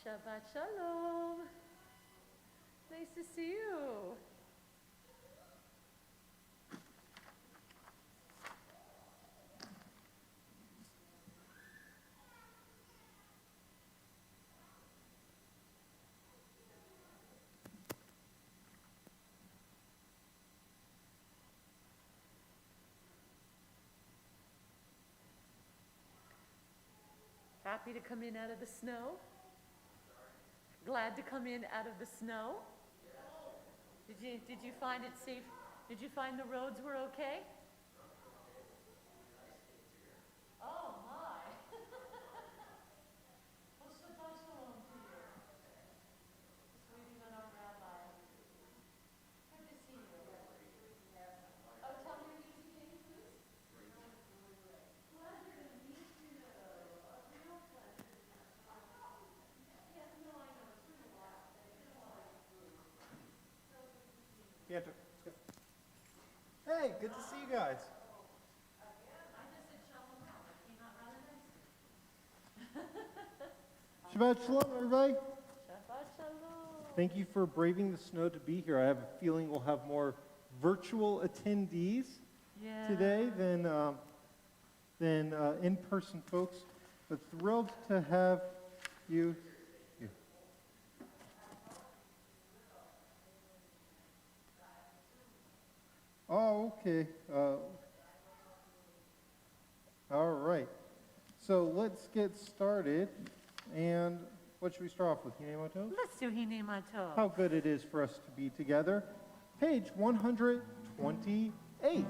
Shabbat Shalom. Nice to see you. Happy to come in out of the snow? Glad to come in out of the snow? Did you find it safe? Did you find the roads were okay? Oh my. Well, Shabbat Shalom to you. Just waiting on our rabbi. Good to see you. Oh, tell me your music name, please. Pleasure to meet you. A real pleasure. Yeah, no, I know. It's been a while. Yeah, let's go. Hey, good to see you guys. I just said shalom. That came out rather nice. Shabbat shalom, everybody. Shabbat Shalom. Thank you for braving the snow to be here. I have a feeling we'll have more virtual attendees today than in-person folks. But thrilled to have you here. Oh, okay. All right. So let's get started. And what should we start off with? Hine Matov? Let's do Hine Matov. How good it is for us to be together. Page 128.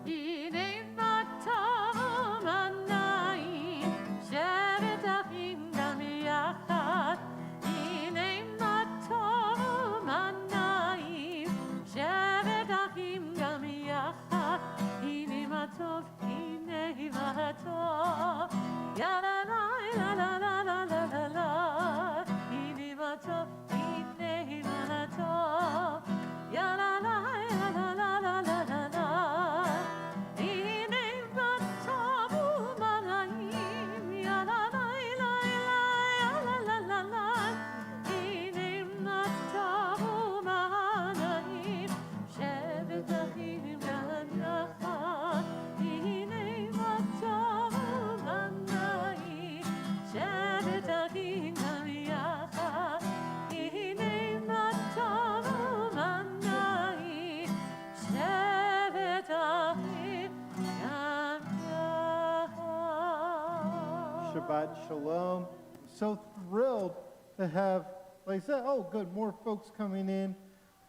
Hine Matov anai, shevet achim gam yachad. Hine Matov anai, shevet achim gam yachad. Hine Matov, Hine Matov. Ya la la la la la la la la la. Hine Matov, Hine Matov. Ya la la la la la la la la la. Hine Matov u'manayim. Ya la la la la la la la. Hine Matov u'manayim. Shevet achim gam yachad. Hine Matov u'manayim. Shevet achim gam yachad. Hine Matov u'manayim. Shevet achim gam yachad. Shabbat Shalom. So thrilled to have, like I said, oh, good, more folks coming in,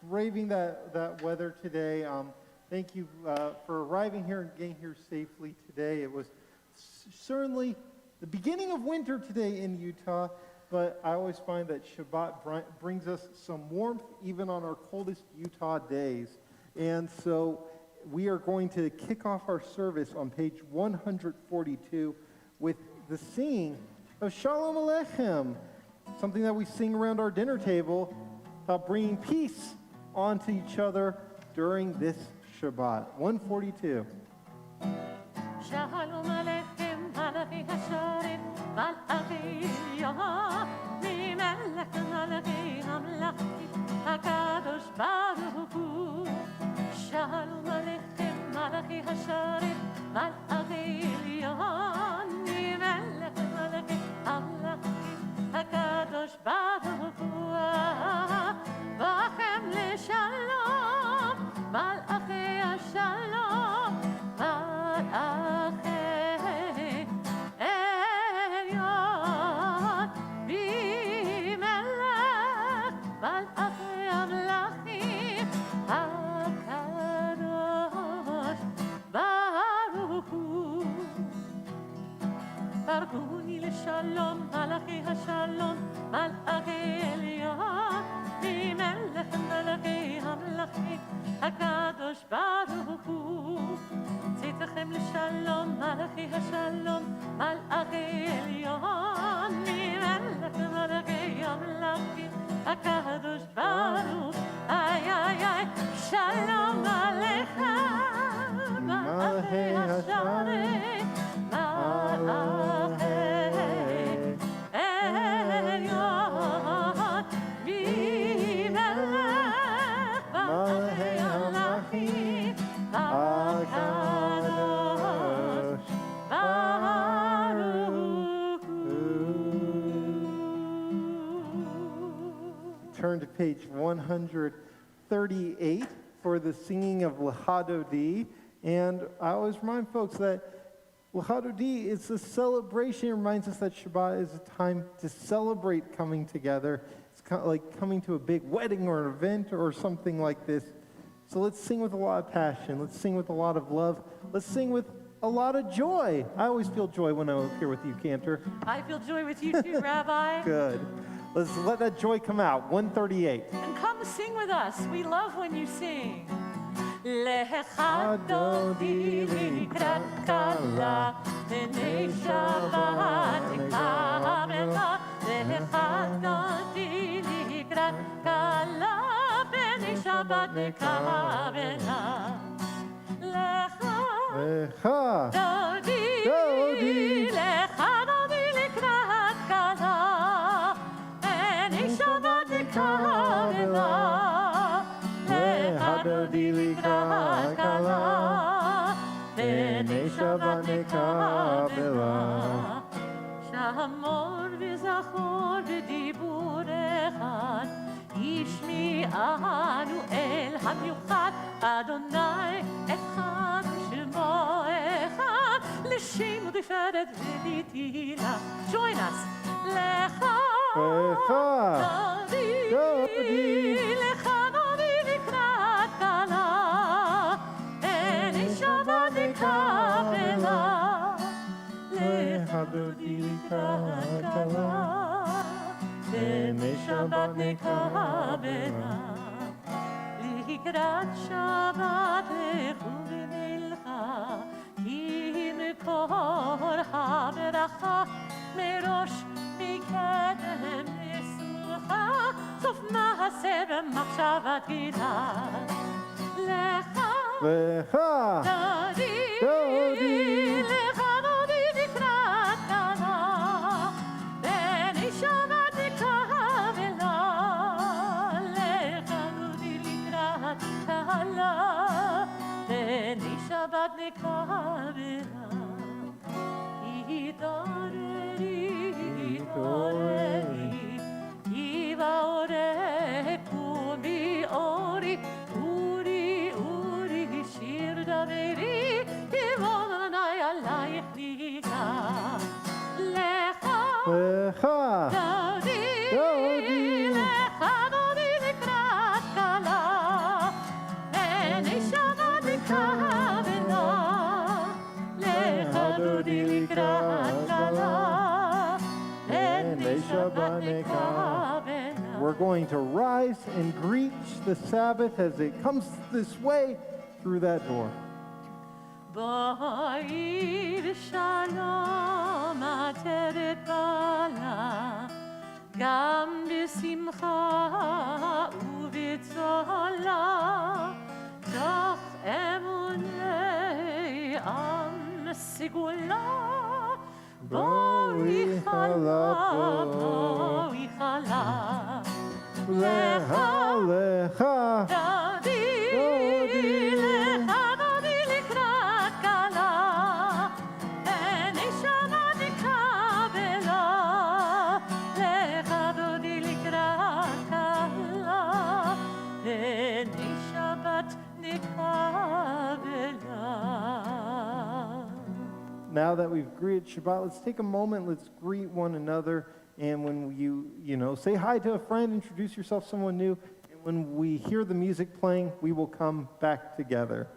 braving that weather today. Thank you for arriving here and getting here safely today. It was certainly the beginning of winter today in Utah, but I always find that Shabbat brings us some warmth even on our coldest Utah days. And so we are going to kick off our service on page 142 with the singing of Shalom Aleichem, something that we sing around our dinner table about bringing peace onto each other during this Shabbat. 142. Shalom Aleichem, Malachi Hasharim, Malachi Yah, Mimelech Malachi Hamlachi, HaKadosh Baruch Hu. Shalom Aleichem, Malachi Hasharim, Malachi Yah, Mimelech Malachi Hamlachi, HaKadosh Baruch Hu. Vachem leShalom, Malachi Hashalom, Malachi Elyon, Bimelech, Malachi Amlachim, HaKadosh Baruch Hu. Baruchuni leShalom, Malachi Hashalom, Malachi Elyon, Bimelech, Malachi Amlachim, HaKadosh Baruch Hu. Tzitzachem leShalom, Malachi Hashalom, Malachi Elyon, Bimelech, Malachi Amlachim, HaKadosh Baruch. Ay, ay, ay, Shalom Aleichem, Malachi Hashalom, Malachi Elyon. page 138 for the singing of L'Hadodi. And I always remind folks that L'Hadodi is a celebration. It reminds us that Shabbat is a time to celebrate coming together. It's kind of like coming to a big wedding or an event or something like this. So let's sing with a lot of passion. Let's sing with a lot of love. Let's sing with a lot of joy. I always feel joy when I'm up here with you, Cantor. I feel joy with you too, Rabbi. Good. Let's let that joy come out. 138. And come sing with us. We love when you sing. L'Hadodi likrat kala, b'nei Shabbat nekabela. L'Hadodi likrat kala, b'nei Shabbat nekabela. L'Hadodi likrat kala, b'nei Shabbat nekabela. L'Hadodi likrat kala, b'nei Shabbat nekabela. Shamor v'zachor v'dibur echad, yishmi'anu el hamiuchad, Adonai echad v'shemo echad, l'shem u'tiferet v'litila. Join us. L'Hadodi likrat kala, b'nei Shabbat nekabela. L'Hadodi likrat kala, b'nei Shabbat nekabela. Likrat Shabbat lechu v'milcha, ki מקור הברכה, מראש מקדם ניסוחה, סוף מעשה במחשבה תחילה. לך דודי, לך דודי לקראת כלה, בני שבת נקבלה. לך דודי לקראת כלה, בני שבת נקבלה. התעוררי, כי באורך קומי אורי, אורי, שיר דברי, כי אדוני עלייך ניגע. לך דודי, לך דודי לקראת כלה, בני שבת נקבלה. לך דודי לקראת כלה, we're going to rise and greet the Sabbath as it comes this way through that door. בואי בשלום עטרת בעלה, גם בשמחה ובצהלה, תוך אמוני עם סגולה. בואי חלה, בואי חלה, לך דודי, לך דודי לקראת כלה, בני שבת נקבלה. לך דודי לקראת כלה, בני שבת נקבלה. Now that we've greeted Shabbat, let's take a moment, let's greet one another. And when you say hi to a friend, introduce yourself to someone new. And when we hear the music playing, we will come back together.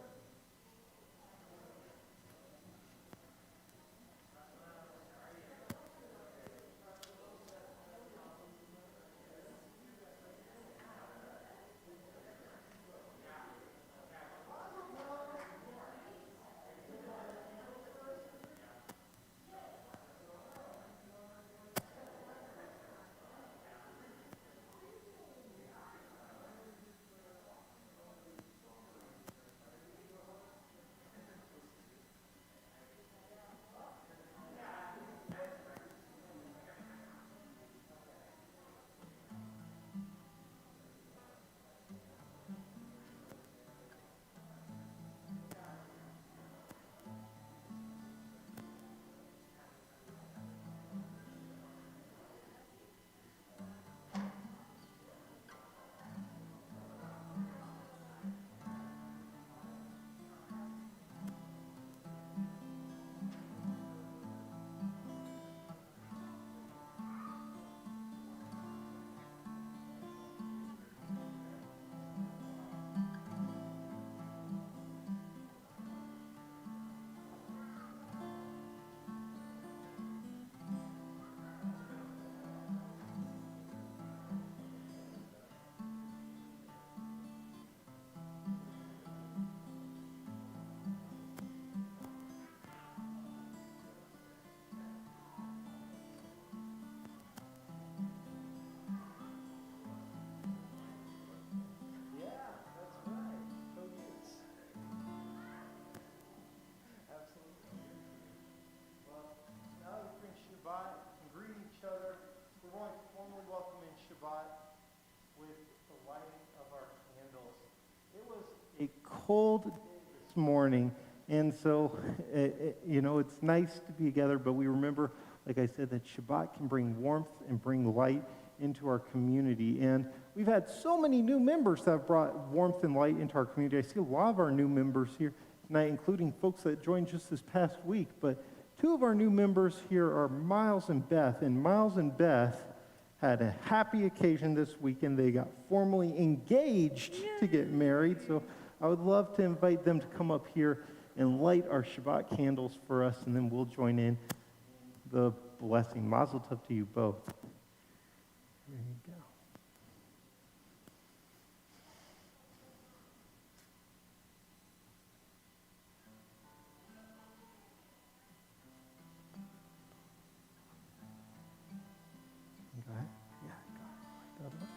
cold this morning, and so, it's nice to be together, but we remember, like I said, that Shabbat can bring warmth and bring light into our community. And we've had so many new members that have brought warmth and light into our community. I see a lot of our new members here tonight, including folks that joined just this past week. But two of our new members here are Miles and Beth. And Miles and Beth had a happy occasion this weekend. They got formally engaged to get married. So I would love to invite them to come up here and light our Shabbat candles for us, and then we'll join in the blessing. Mazel tov to you both. There you go. Go ahead. Yeah, go. The other one.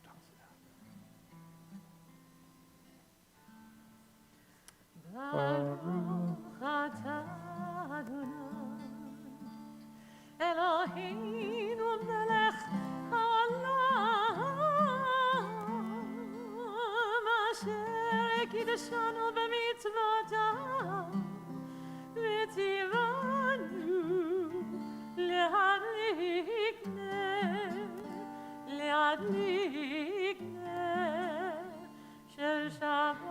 Toss it out. Baruch atah Adonai, Eloheinu melech haolam, asher kiddushanu b'mitzvotav, v'tzivanu le'adlik ner shel Shabbat.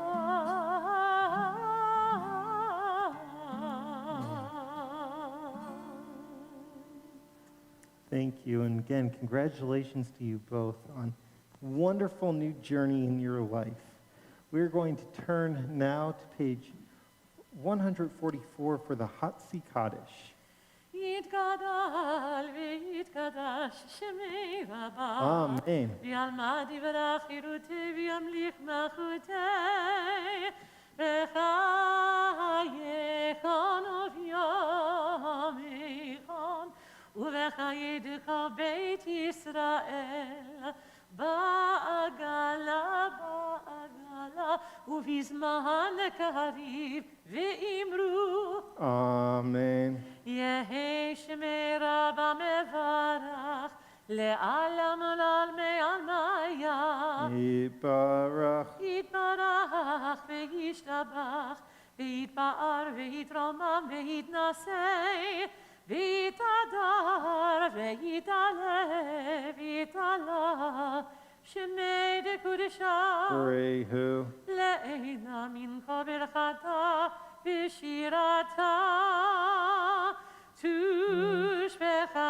Thank you, and again, congratulations to you both on a wonderful new journey in your life. We're going to turn now to page 144 for the Hatzi Kaddish. יתגדל ויתקדש שמי רבה, Amen. וילמד יברך חירותי וימליך מלכותי, בחייכון וביומכון, ובחייך בית ישראל, בעגלה ובזמן קריב ואמרו Amen. יהי שמי רבה מברך לעלם ולעלמי עלמיה, Yibarach. יתברך וישתבח ויתפאר ויתרומם ויתנשא ויתהדר ויתעלה ויתעלה שמי דקודשה Rehu. לעינה מנחה ברכתה בשירתה תושבחתה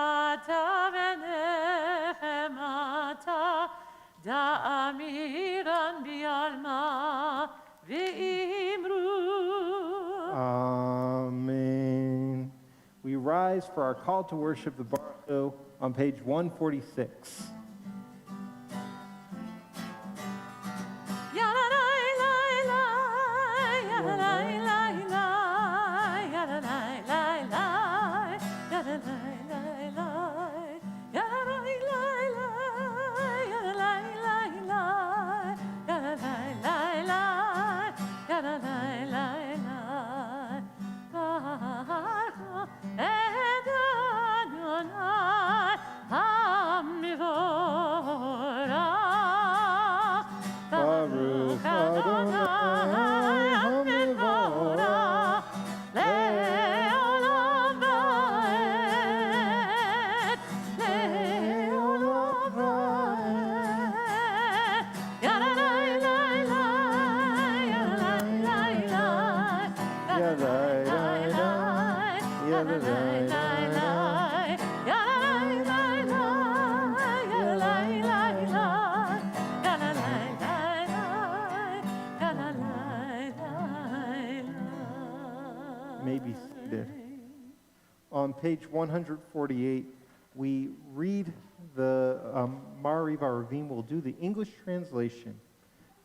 ונחמתה דאמירן בעלמה ואמרו. Amen. We rise for our call to worship the Bardo on page 146. Baruch Adonai HaMevorach Le'olam va'ed, Le'olam va'ed. Yadalai, lai, lai, yadalai, lai, lai, yadalai, lai, lai, yadalai, lai, lai, yadalai, lai, lai, yadalai, lai, lai, yadalai, lai, lai. may be seated. On page 148, we read the Ma'ariv Aravim. We'll do the English translation.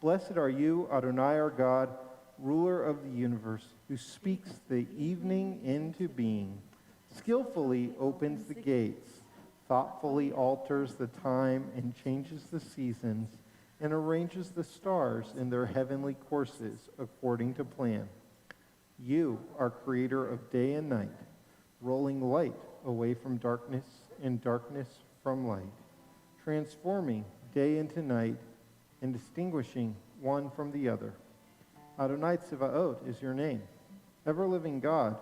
Blessed are you, Adonai our God, ruler of the universe, who speaks the evening into being, skillfully opens the gates, thoughtfully alters the time and changes the seasons, and arranges the stars in their heavenly courses according to plan. You are creator of day and night, rolling light away from darkness and darkness from light, transforming day and to night, and distinguishing one from the other. Adonai Tzivaot is your name. Ever-living God,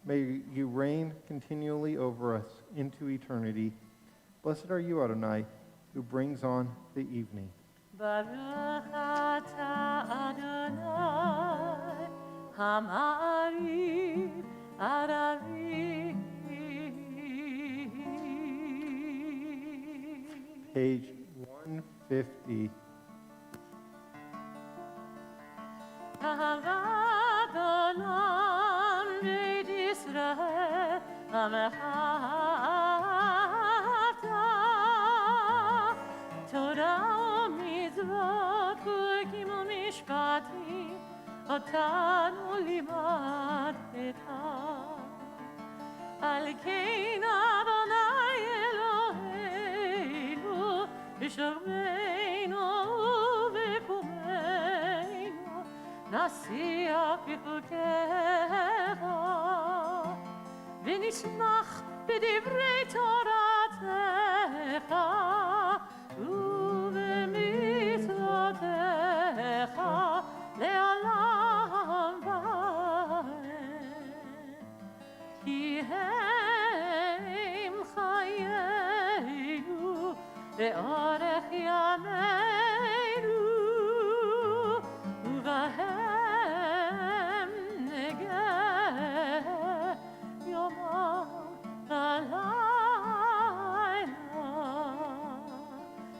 may you reign continually over us into eternity. Blessed are you, Adonai, who brings on the evening. Baruch atah Adonai, Hama'ariv Ararim. Page 150. Ahavat olam beit Yisrael, Amehavta, Torah u'mitzvot, chukim u'mishpatim, otanu limadta. Al kein Adonai Eloheinu, b'shavmeinu u'b'kumeinu, nasiach b'chukecha, v'nishmach b'divrei Toratecha, u'b'mitzvotecha, le'olam va'ed. Ki hem chayenu, le'orech yameinu, uvahem negeh yomam v'layla.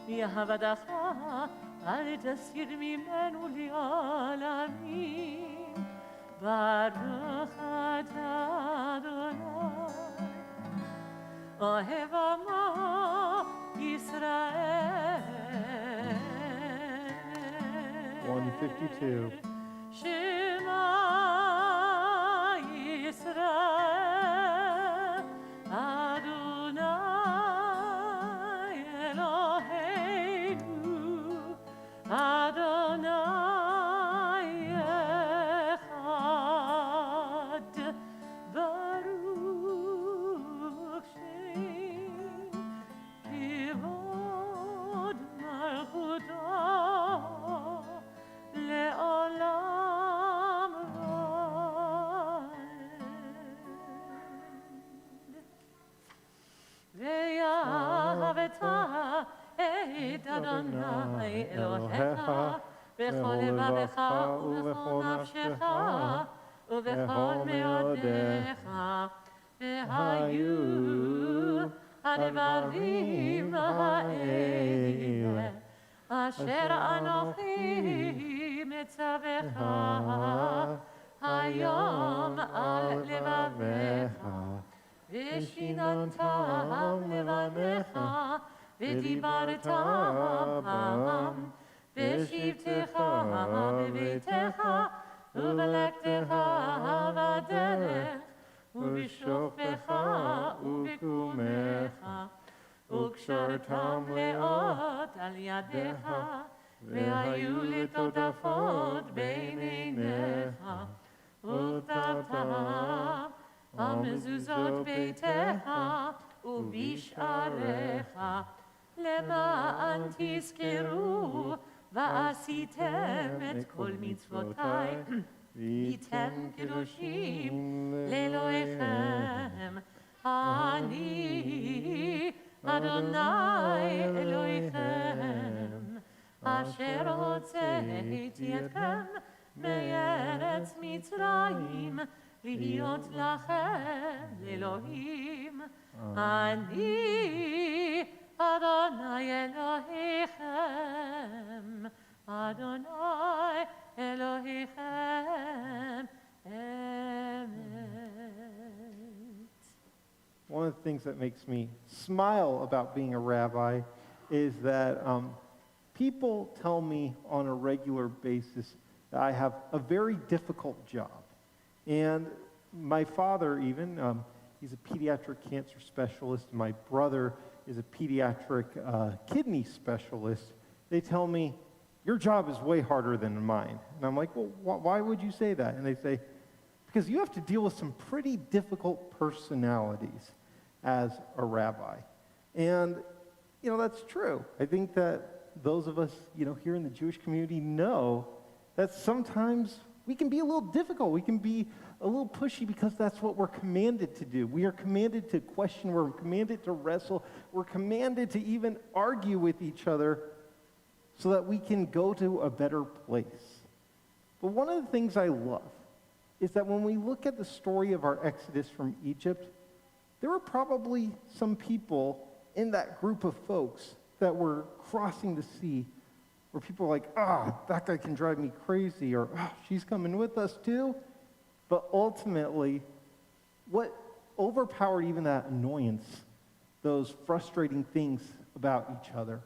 Yahvadacha al tasir mimenu li'olamim. Baruch atah Adonai, ohev amo Yisrael. 152. Shema Yisrael, Adonai Eloheinu, Adonai echad, Baruch Shem kivod malchuto le'olam va'ed. Ve'ahavta et Adonai Elohecha b'chol levavecha u'b'chol nafshecha u'b'chol me'odecha v'hayu הדברים האלה אשר אנוכי מצווך היום על לבביך ושיננתם לבניך ודיברת בם בשבתך בביתך ובלכתך בדרך ובשוכבך ובקומך וקשרתם לאות על ידיך והיו לטוטפות בין עיניך וכתבתם על מזוזות ביתך ובשעריך למען תזכרו ועשיתם את כל מצוותיי והייתם קדושים לאלוהיכם. אני אדוני אלוהיכם אשר הוצאתי אתכם מארץ מצרים להיות לכם לאלוהים. אני אדוני אלוהיכם, אדוני אלוהיכם אמת. One of the things that makes me smile about being a rabbi is that people tell me on a regular basis that I have a very difficult job. And my father even, he's a pediatric cancer specialist. My brother is a pediatric kidney specialist. They tell me, your job is way harder than mine. And I'm like, well, why would you say that? And they say, because you have to deal with some pretty difficult personalities as a rabbi. And, you know, that's true. I think that those of us, here in the Jewish community know that sometimes we can be a little difficult. We can be a little pushy because that's what we're commanded to do. We are commanded to question. We're commanded to wrestle. We're commanded to even argue with each other so that we can go to a better place. But one of the things I love is that when we look at the story of our exodus from Egypt, there were probably some people in that group of folks that were crossing the sea where people were like, that guy can drive me crazy, or she's coming with us too. But ultimately, what overpowered even that annoyance, those frustrating things about each other,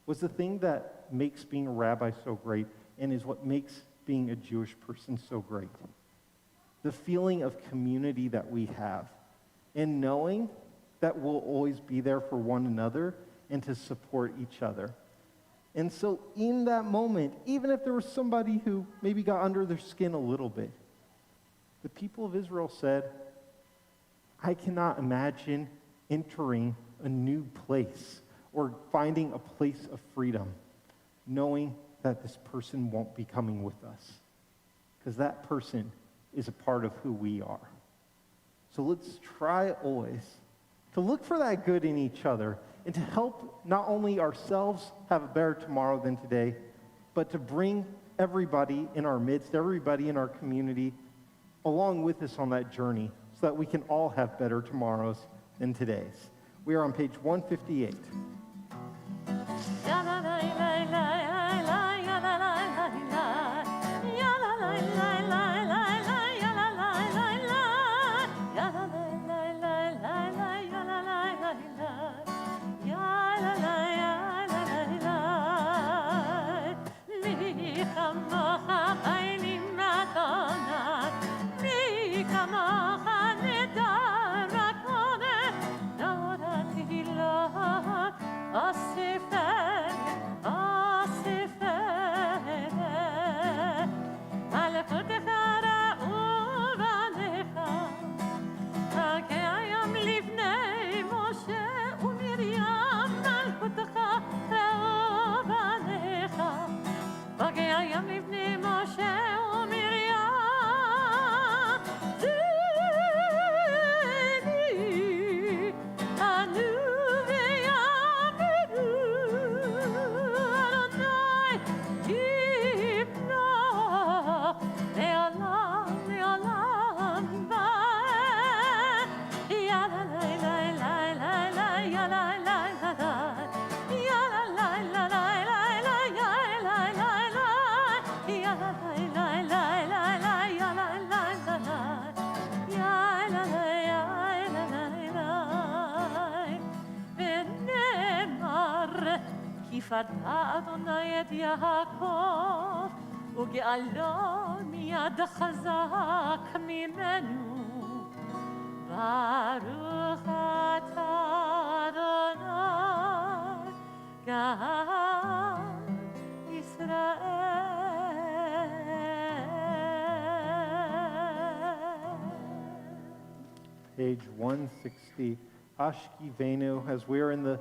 was the thing that makes being a rabbi so great and is what makes being a Jewish person so great. The feeling of community that we have and knowing that we'll always be there for one another and to support each other. And so in that moment, even if there was somebody who maybe got under their skin a little bit, the people of Israel said, I cannot imagine entering a new place or finding a place of freedom, knowing that this person won't be coming with us, because that person is a part of who we are. So let's try always to look for that good in each other and to help not only ourselves have a better tomorrow than today, but to bring everybody in our midst, everybody in our community along with us on that journey so that we can all have better tomorrows than today's. We are on page 158. פדה אדוני את יעקב, וגאלו מיד חזק ממנו. ברוך אתה אדוני, גאל ישראל. Page 160, Ashkivenu, as we are in the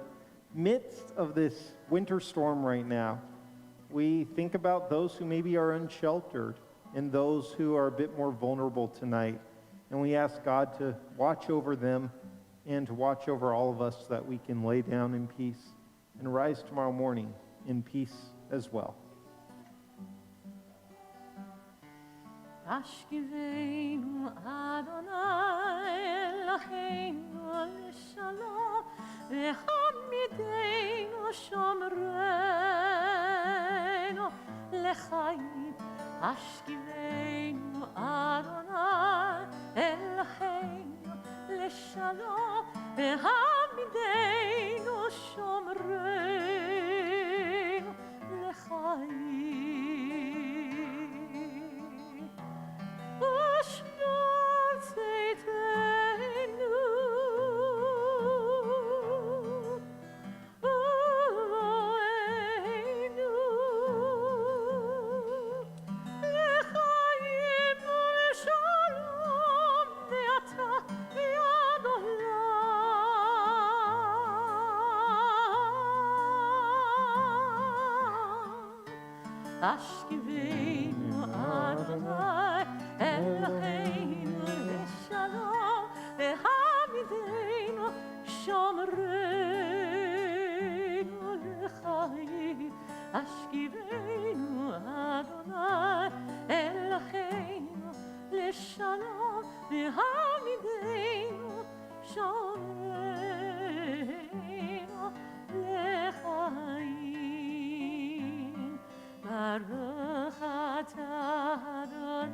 midst of this winter storm right now, we think about those who maybe are unsheltered and those who are a bit more vulnerable tonight. And we ask God to watch over them and to watch over all of us so that we can lay down in peace and rise tomorrow morning in peace as well. Ashkivenu Adonai Eloheinu l'shalom v'hamidenu shomreinu l'chaim. Ashkivenu Adonai Eloheinu l'shalom v'hamidenu shomreinu l'chaim. השכיבנו אדוני אלוהינו לשלום והעמידנו שומרנו לחיים השכיבנו אדוני אלוהינו לשלום והעמידנו שומרנו לחיים ברוך אתה אדוני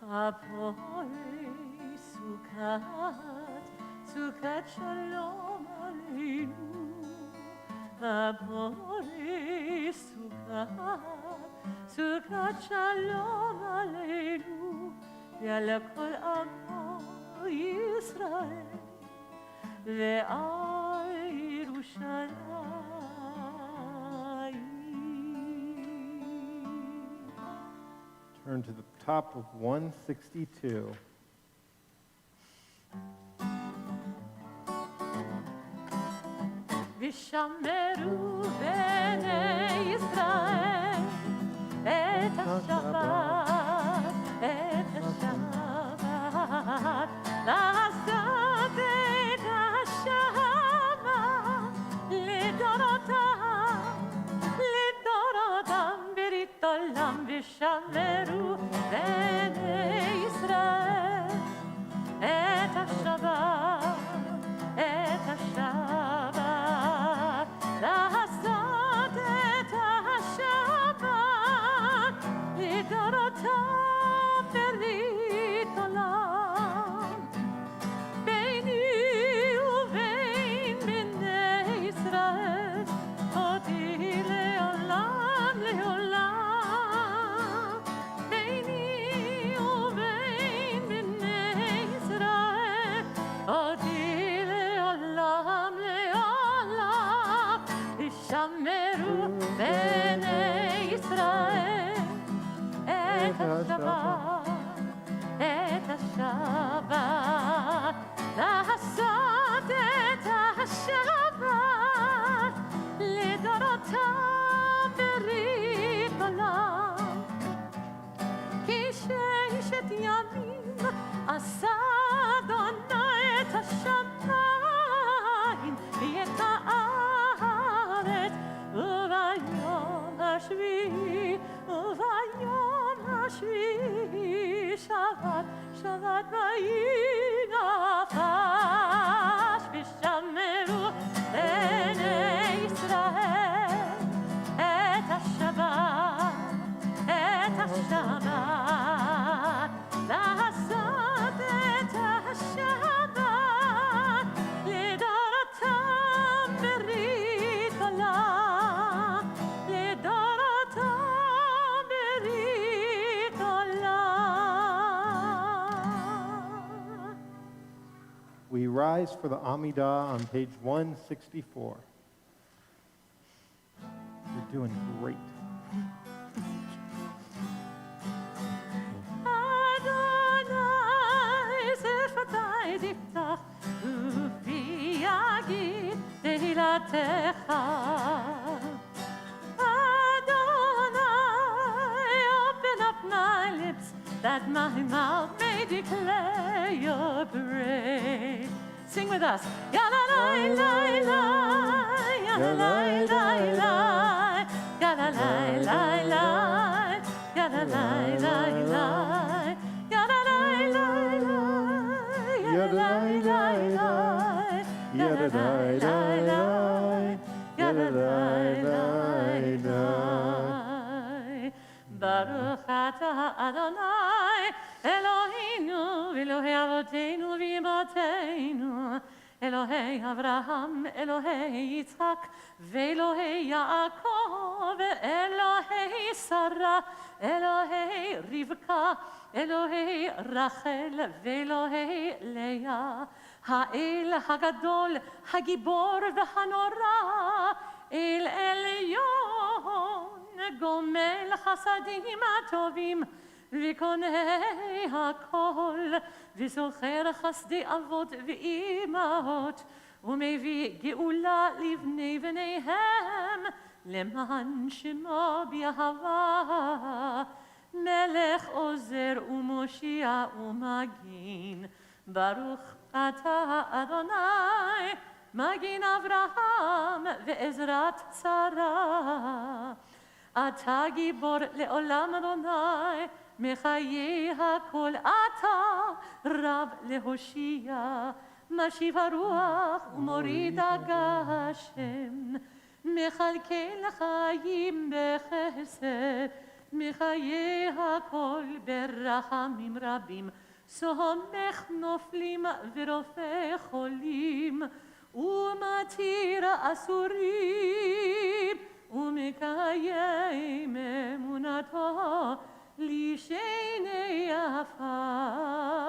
הפועל סוכת שלום עלינו הפועל סוכת שלום עלינו ועל כל עמו ישראל ועל ירושלים. Turn to the top of 162. ושמרו בני ישראל את השבת, לעשות את השבת לדורותם ברית עולם ושמרו בני ישראל את השבת, לעשות את השבת לדורותם ברית עולם ביני ובין בני ישראל אותי לעולם לעולם ביני ובין בני ישראל אותי לעולם לעולם ושמרו בני ישראל את השבת, לעשות את השבת לדורותם ברית עולם כי ששת ימים עשה אדוני את השמיים ואת הארץ וביום השביעי שבת וינפש ושמרו בני ישראל את השבת, לעשות את השבת לדורותם ברית עולם לדורותם ברית עולם. We rise for the Amidah on page 164. You're doing great. אדוני שפתי תפתח ופי יגיד תהילתך Adonai, open up my lips that my mouth may declare your praise. Sing with us. Ya la la la la, ya la la la la, ya la la la la, ya la la la la, ya la la la la, ya la la la la, ya la la la la, ya la la la la. Baruch atah Adonai Eloheinu v'Elohei Avoteinu v'Imateinu Elohei Avraham, Elohei Yitzchak v'Elohei Yaakov Elohei Sarah, Elohei Rivka, Elohei Rachel v'Elohei Leah Ha'el Hagadol, Hagibor v'Hanora El Elyon גומל חסדים הטובים וקונה הכל וזוכר חסדי אבות ואימהות ומביא גאולה לבני בניהם למען שמו באהבה, מלך עוזר ומושיע ומגין. ברוך אתה אדוני, מגין אברהם ועזרת שרה. אתה גיבור לעולם אדוני, מחיי הכל אתה רב להושיע. משיב הרוח ומוריד הגשם, מכלכל חיים בחסד, מחיי הכל ברחמים רבים. סומך נופלים ורופא חולים, ומתיר אסורים, ומקיים אמונתו לשני עפר.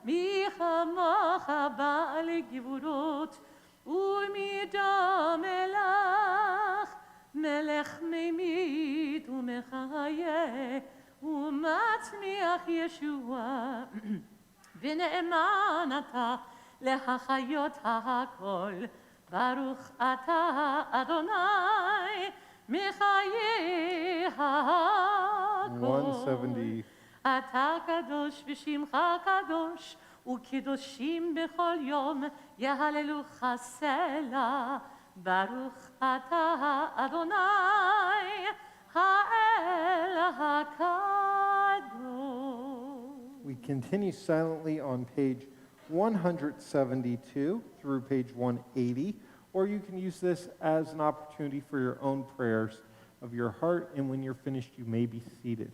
מי כמוך בעל גבורות ומידה מלך, מלך ממית ומחיה ומצמיח ישועה. ונאמן אתה להחיות הכל. ברוך אתה אדוני מחיי הכל. 170. אתה קדוש ושמך קדוש, וקדושים בכל יום יהללוך סלה. ברוך אתה אדוני האל הקדוש. We continue silently on page 172 through page 180, or you can use this as an opportunity for your own prayers of your heart, and when you're finished, you may be seated.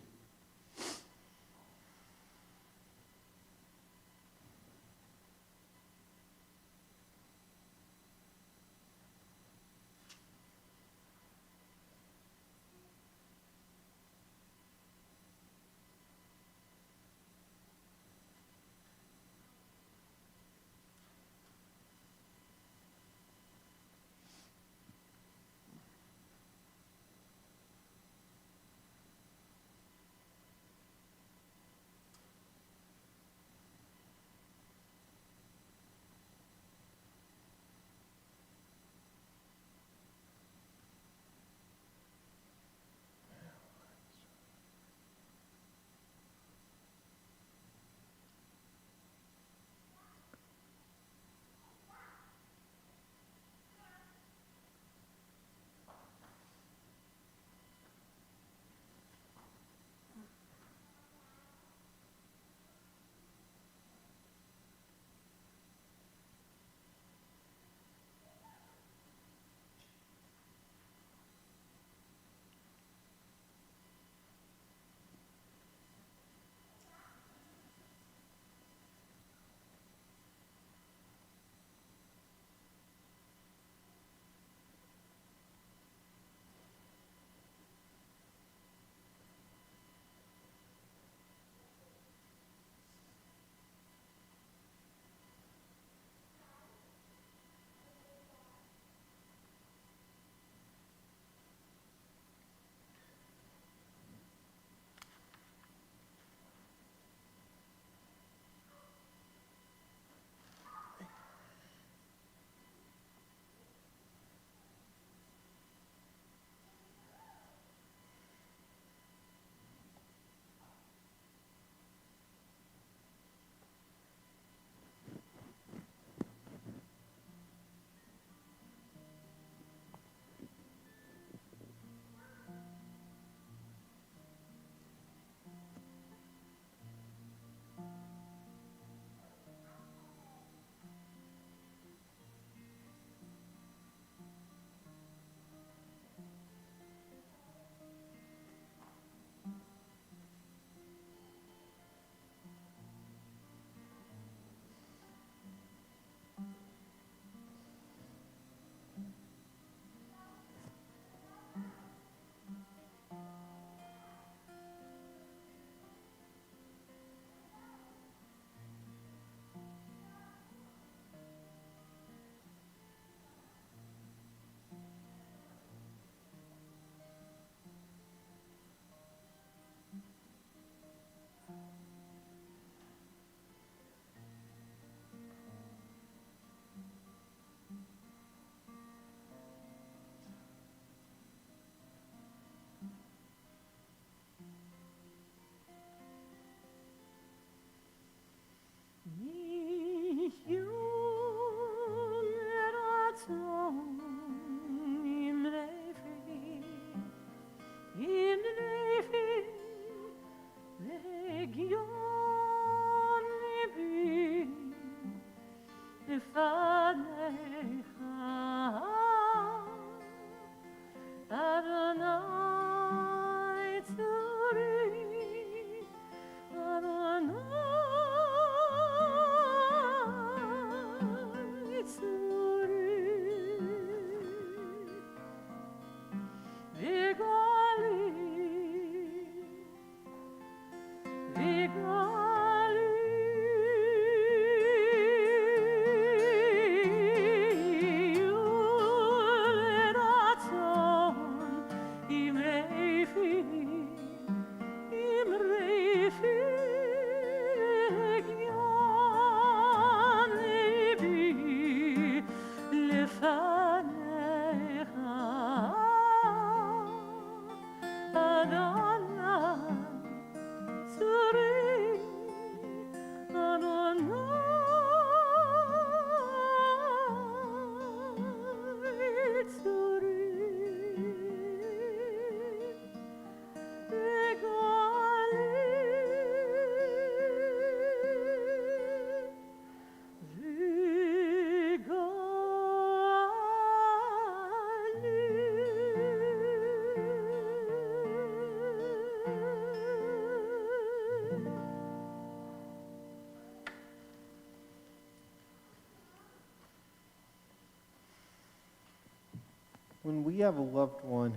when we have a loved one,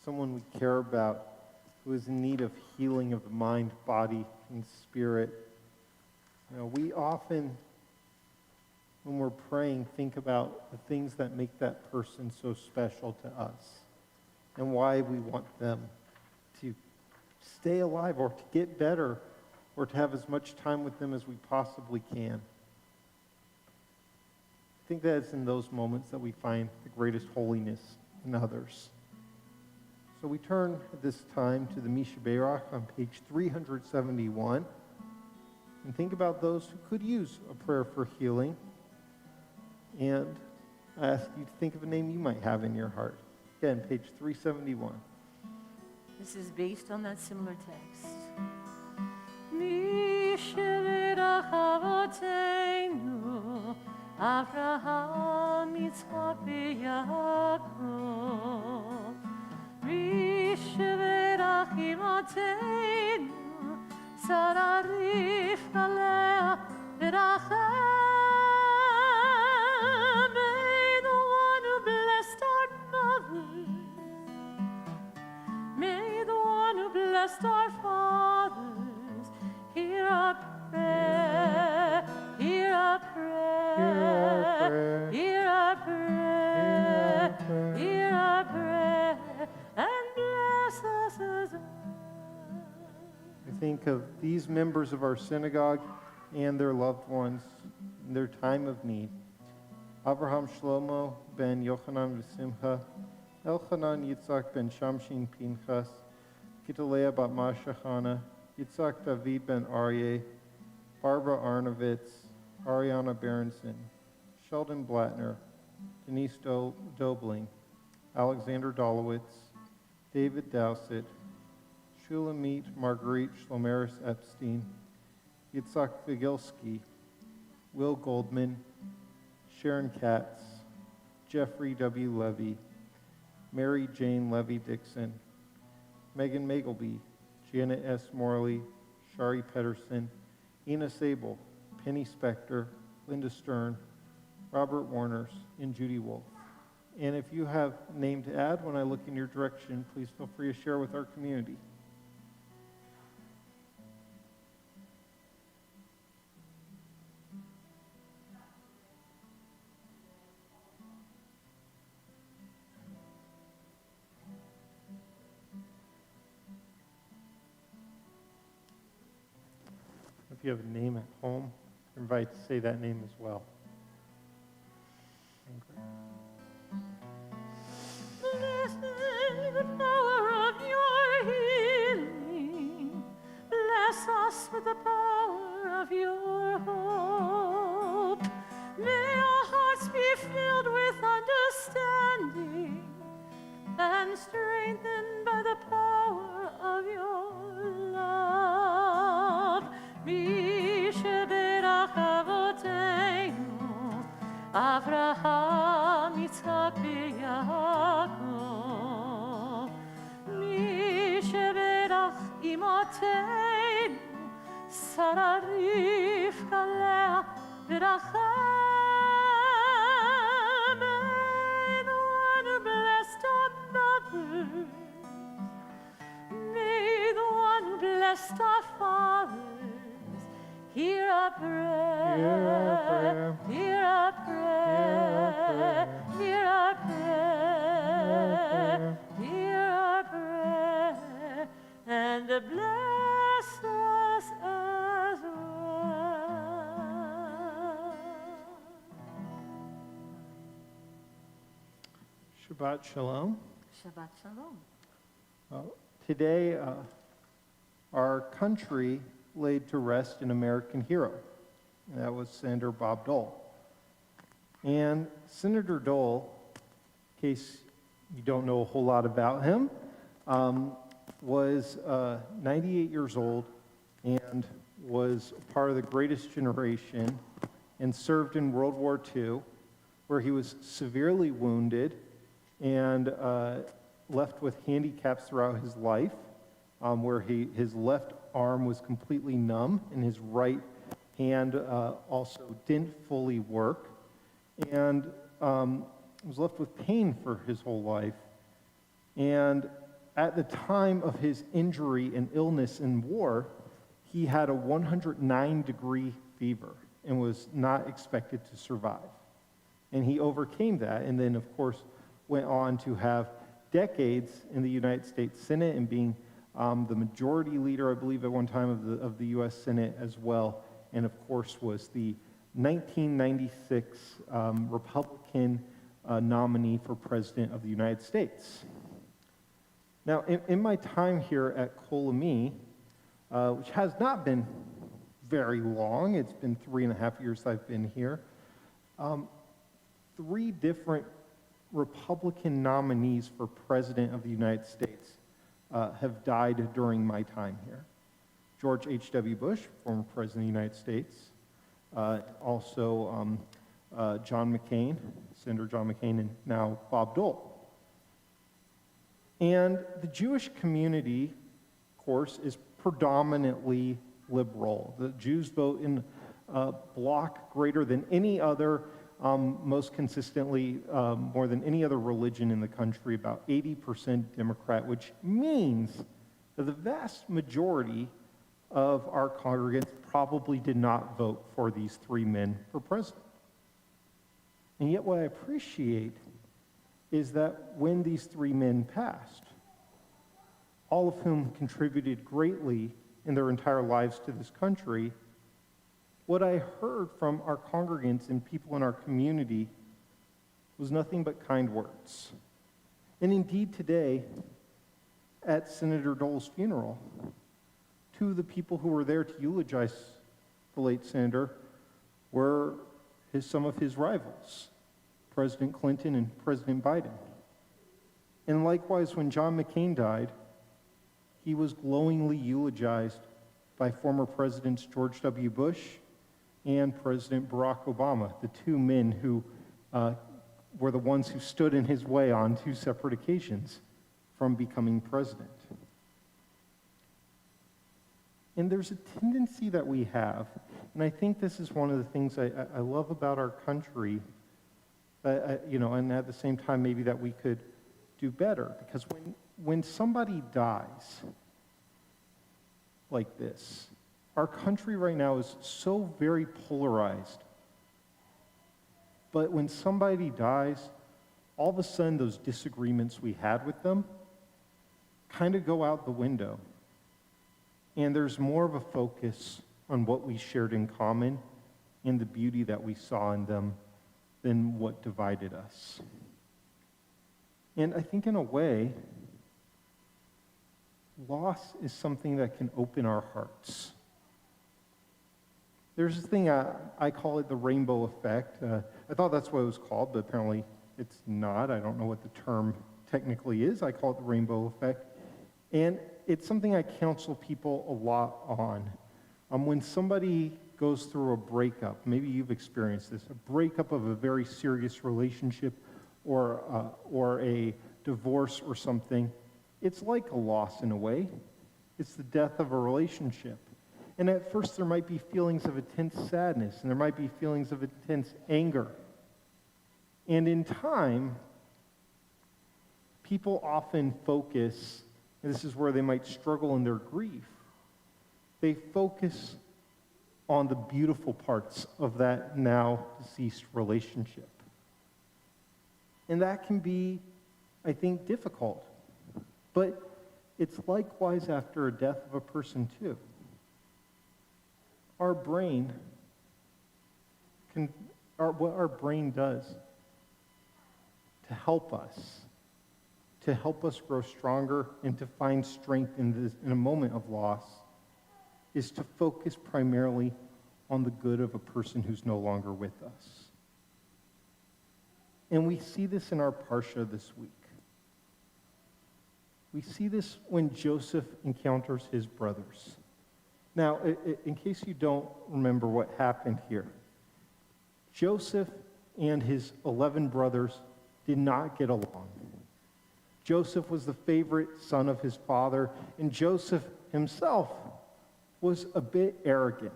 someone we care about, who is in need of healing of the mind, body, and spirit, we often, when we're praying, think about the things that make that person so special to us and why we want them to stay alive or to get better or to have as much time with them as we possibly can. I think that it's in those moments that we find the greatest holiness in others. So we turn at this time to the Mishaberach on page 371 and think about those who could use a prayer for healing. And I ask you to think of a name you might have in your heart. Again, page 371. This is based on that similar text. Mishaberach Avoteinu Avraham, Yitzchak, v'Yaakov. Mishaberach Imoteinu Sarah, Rivka, Leah, v'Rachel. May the one who blessed our mothers, may the one who blessed our fathers, hear our prayer, hear our prayer, hear our prayer, hear our prayer, and bless us as well. I think of these members of our synagogue and their loved ones in their time of need. Avraham Shlomo ben Yochanan v'Simcha, Elchanan Yitzhak ben Shamshin Pinchas, Kitalea bat Masha Chana, Yitzhak David ben Aryeh, Barbara Arnovitz, Ariana Berenson, Sheldon Blattner, Denise Dobling, Alexander Dolowitz, David Dowsett, Shulamit Marguerite Shlomeris Epstein, Yitzhak Vigilski, Will Goldman, Sharon Katz, Jeffrey W. Levy, Mary Jane Levy-Dixon, Megan Magleby, Janet S. Morley, Shari Pedersen, Ina Sable, Penny Spector, Linda Stern, Robert Warners, and Judy Wolf. And if you have a name to add when I look in your direction, please feel free to share with our community. If you have a name at home, you're invited to say that name as well. Blessed the power of your healing. Bless us with the power of your hope. May our hearts be filled with understanding and strengthened by the power of your love. Mishaberach Avoteinu Avraham, Yitzchak, v'Yaakov. Mishaberach Imoteinu Sarah, Rivka, Leah, v'Rachel. May the one who blessed our mothers, may the one who blessed our fathers, hear our prayer, hear our prayer, hear our prayer, hear our prayer, and bless us as well. Shabbat Shalom. Shabbat Shalom. Today, our country laid to rest an American hero, and that was Senator Bob Dole. And Senator Dole, in case you don't know a whole lot about him, was 98 years old and was part of the greatest generation and served in World War II, where he was severely wounded and left with handicaps throughout his life, where his left arm was completely numb and his right hand also didn't fully work. And was left with pain for his whole life. And at the time of his injury and illness in war, he had a 109-degree fever and was not expected to survive. And he overcame that, and then, of course, went on to have decades in the United States Senate and being the majority leader, I believe, at one time of the U.S. Senate as well, and of course was the 1996 Republican nominee for President of the United States. Now, in my time here at Colamy, which has not been very long, it's been 3.5 years I've been here, 3 different Republican nominees for President of the United States have died during my time here. George H.W. Bush, former President of the United States, also John McCain, Senator John McCain, and now Bob Dole. And the Jewish community, of course, is predominantly liberal. The Jews vote in a block greater than any other, most consistently, more than any other religion in the country, about 80% Democrat, which means that the vast majority of our congregants probably did not vote for these 3 men for president. And yet what I appreciate is that when these 3 men passed, all of whom contributed greatly in their entire lives to this country, what I heard from our congregants and people in our community was nothing but kind words. And indeed today, at Senator Dole's funeral, 2 of the people who were there to eulogize the late senator were some of his rivals, President Clinton and President Biden. And likewise, when John McCain died, he was glowingly eulogized by former Presidents George W. Bush and President Barack Obama, the 2 men who were the ones who stood in his way on 2 separate occasions from becoming president. And there's a tendency that we have, and I think this is one of the things I love about our country, and at the same time maybe that we could do better, because when somebody dies like this, our country right now is so very polarized. But when somebody dies, all of a sudden those disagreements we had with them kind of go out the window. And there's more of a focus on what we shared in common and the beauty that we saw in them than what divided us. And I think in a way, loss is something that can open our hearts. There's this thing, I call it the rainbow effect. I thought that's what it was called, but apparently it's not. I don't know what the term technically is. I call it the rainbow effect. And it's something I counsel people a lot on. When somebody goes through a breakup, maybe you've experienced this, a breakup of a very serious relationship or a divorce or something, it's like a loss in a way. It's the death of a relationship. And at first there might be feelings of intense sadness, and there might be feelings of intense anger. And in time, people often focus, and this is where they might struggle in their grief, they focus on the beautiful parts of that now deceased relationship. And that can be, I think, difficult. But it's likewise after a death of a person too. Our brain what our brain does to help us grow stronger and to find strength in a moment of loss, is to focus primarily on the good of a person who's no longer with us. And we see this in our Parsha this week. We see this when Joseph encounters his brothers. Now, in case you don't remember what happened here, Joseph and his 11 brothers did not get along. Joseph was the favorite son of his father, and Joseph himself was a bit arrogant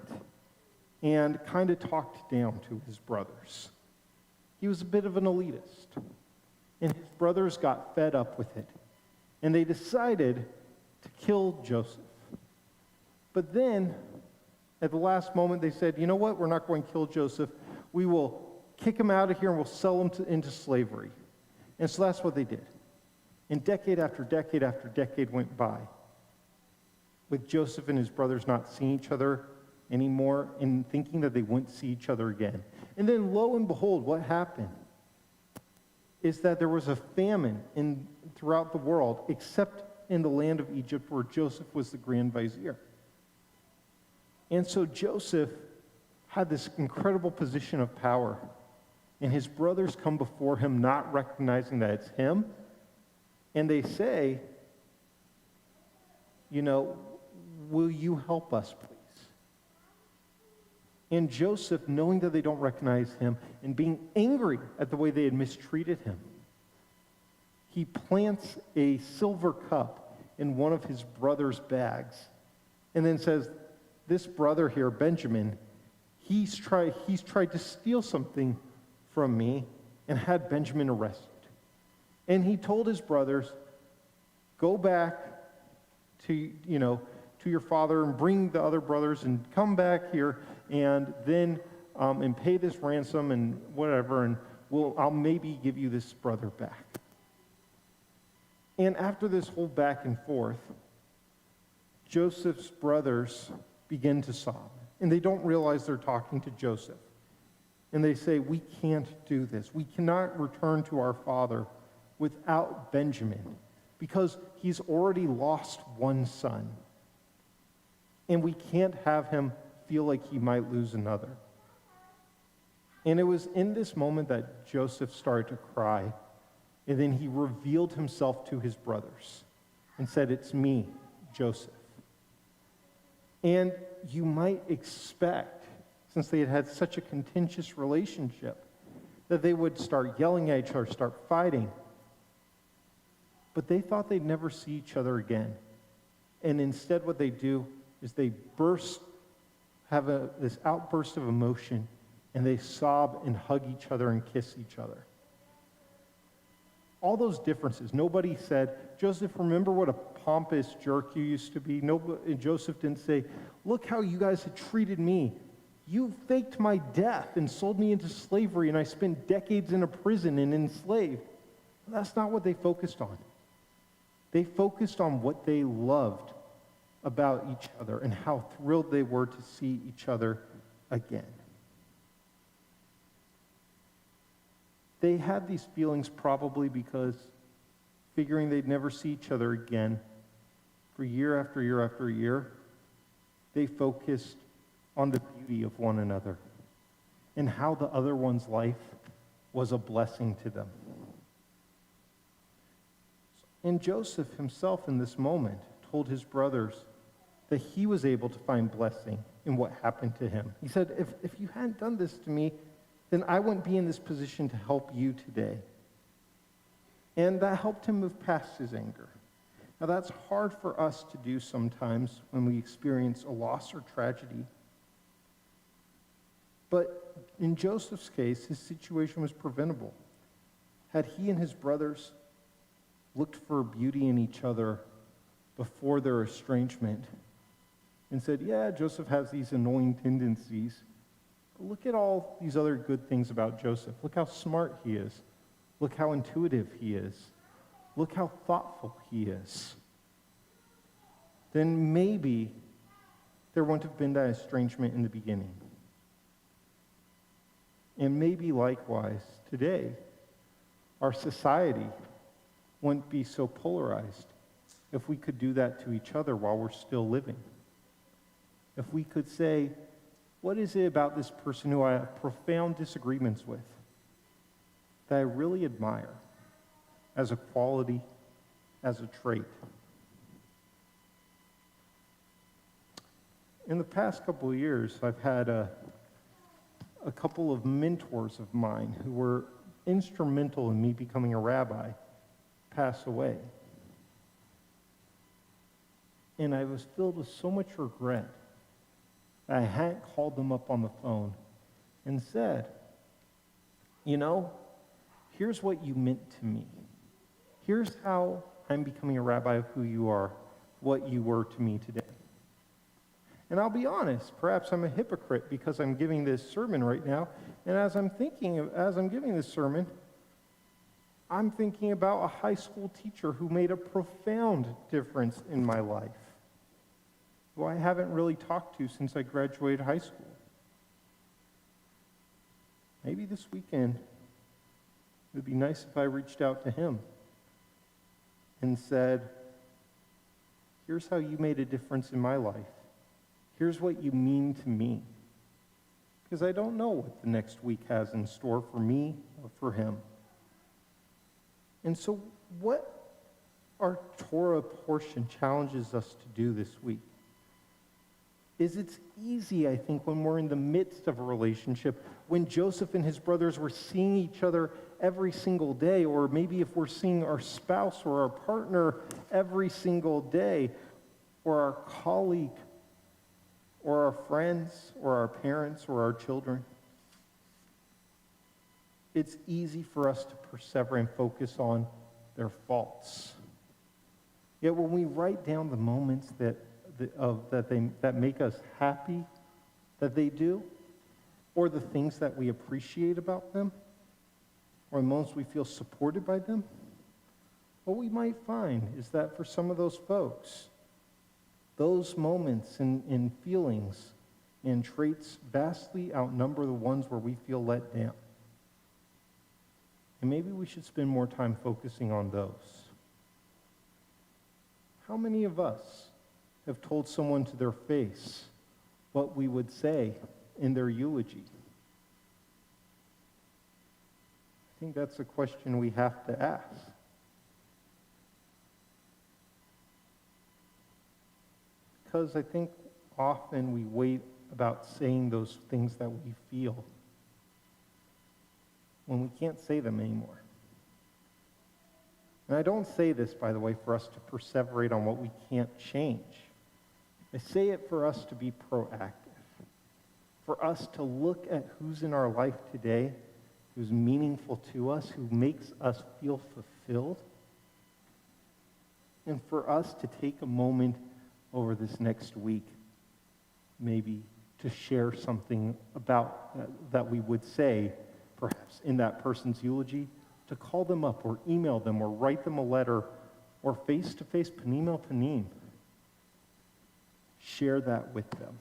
and kind of talked down to his brothers. He was a bit of an elitist. And his brothers got fed up with it. And they decided to kill Joseph. But then, at the last moment, they said, you know what? We're not going to kill Joseph. We will kick him out of here and we'll sell him into slavery. And so that's what they did. And decade after decade after decade went by, with Joseph and his brothers not seeing each other anymore and thinking that they wouldn't see each other again. And then lo and behold, what happened is that there was a famine throughout the world, except in the land of Egypt where Joseph was the grand vizier. And so Joseph had this incredible position of power, and his brothers come before him not recognizing that it's him, and they say, you know, will you help us, please? And Joseph, knowing that they don't recognize him and being angry at the way they had mistreated him, he plants a silver cup in one of his brother's bags and then says, this brother here, Benjamin, he's tried to steal something from me, and had Benjamin arrested. And he told his brothers, go back to your father and bring the other brothers and come back here and then and pay this ransom and whatever, and I'll maybe give you this brother back. And after this whole back and forth, Joseph's brothers begin to sob, and they don't realize they're talking to Joseph. And they say, we can't do this. We cannot return to our father without Benjamin, because he's already lost one son. And we can't have him feel like he might lose another. And it was in this moment that Joseph started to cry, and then he revealed himself to his brothers and said, it's me, Joseph. And you might expect, since they had had such a contentious relationship, that they would start yelling at each other, start fighting. But they thought they'd never see each other again. And instead what they do is they have this outburst of emotion, and they sob and hug each other and kiss each other. All those differences. Nobody said, Joseph, remember what a pompous jerk you used to be? And Joseph didn't say, look how you guys had treated me. You faked my death and sold me into slavery, and I spent decades in a prison and enslaved. That's not what they focused on. They focused on what they loved about each other and how thrilled they were to see each other again. They had these feelings probably because figuring they'd never see each other again, for year after year after year, they focused on the beauty of one another and how the other one's life was a blessing to them. And Joseph himself in this moment told his brothers that he was able to find blessing in what happened to him. He said, if you hadn't done this to me, then I wouldn't be in this position to help you today. And that helped him move past his anger. Now that's hard for us to do sometimes when we experience a loss or tragedy. But in Joseph's case, his situation was preventable. Had he and his brothers looked for beauty in each other before their estrangement and said, yeah, Joseph has these annoying tendencies, but look at all these other good things about Joseph. Look how smart he is. Look how intuitive he is. Look how thoughtful he is. Then maybe there wouldn't have been that estrangement in the beginning. And maybe likewise, today, our society wouldn't be so polarized if we could do that to each other while we're still living. If we could say, what is it about this person who I have profound disagreements with that I really admire as a quality, as a trait? In the past couple of years, I've had a couple of mentors of mine who were instrumental in me becoming a rabbi pass away. And I was filled with so much regret that I hadn't called them up on the phone and said, you know, here's what you meant to me. Here's how I'm becoming a rabbi of who you are, what you were to me today. And I'll be honest, perhaps I'm a hypocrite because I'm giving this sermon right now, and as I'm giving this sermon, I'm thinking about a high school teacher who made a profound difference in my life, who I haven't really talked to since I graduated high school. Maybe this weekend, it would be nice if I reached out to him and said, here's how you made a difference in my life. Here's what you mean to me. Because I don't know what the next week has in store for me or for him. And so what our Torah portion challenges us to do this week is it's easy, I think, when we're in the midst of a relationship, when Joseph and his brothers were seeing each other every single day, or maybe if we're seeing our spouse or our partner every single day, or our colleague, or our friends, or our parents, or our children. It's easy for us to persever and focus on their faults. Yet when we write down the moments that make us happy, that they do, or the things that we appreciate about them, or the moments we feel supported by them, what we might find is that for some of those folks, those moments and feelings and traits vastly outnumber the ones where we feel let down. And maybe we should spend more time focusing on those. How many of us have told someone to their face what we would say in their eulogy? I think that's a question we have to ask. Because I think often we wait about saying those things that we feel when we can't say them anymore. And I don't say this, by the way, for us to perseverate on what we can't change. I say it for us to be proactive, for us to look at who's in our life today, who's meaningful to us, who makes us feel fulfilled, and for us to take a moment over this next week, maybe to share something about that we would say, perhaps in that person's eulogy, to call them up or email them or write them a letter or face-to-face, panim el panim. Share that with them.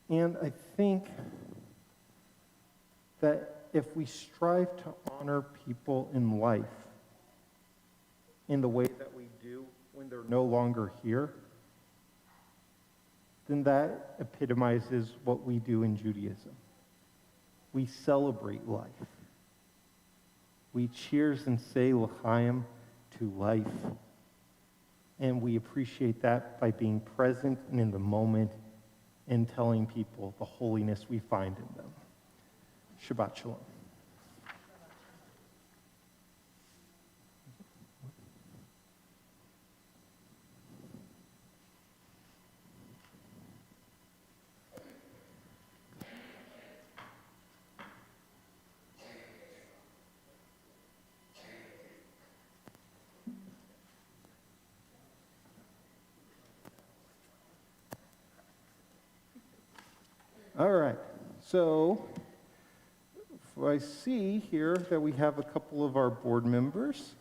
And I think that if we strive to honor people in life in the way that we do when they're no longer here, then that epitomizes what we do in Judaism. We celebrate life. We cheers and say l'chaim to life. And we appreciate that by being present and in the moment and telling people the holiness we find in them. Shabbat shalom. All right, so I see here that we have a couple of our board members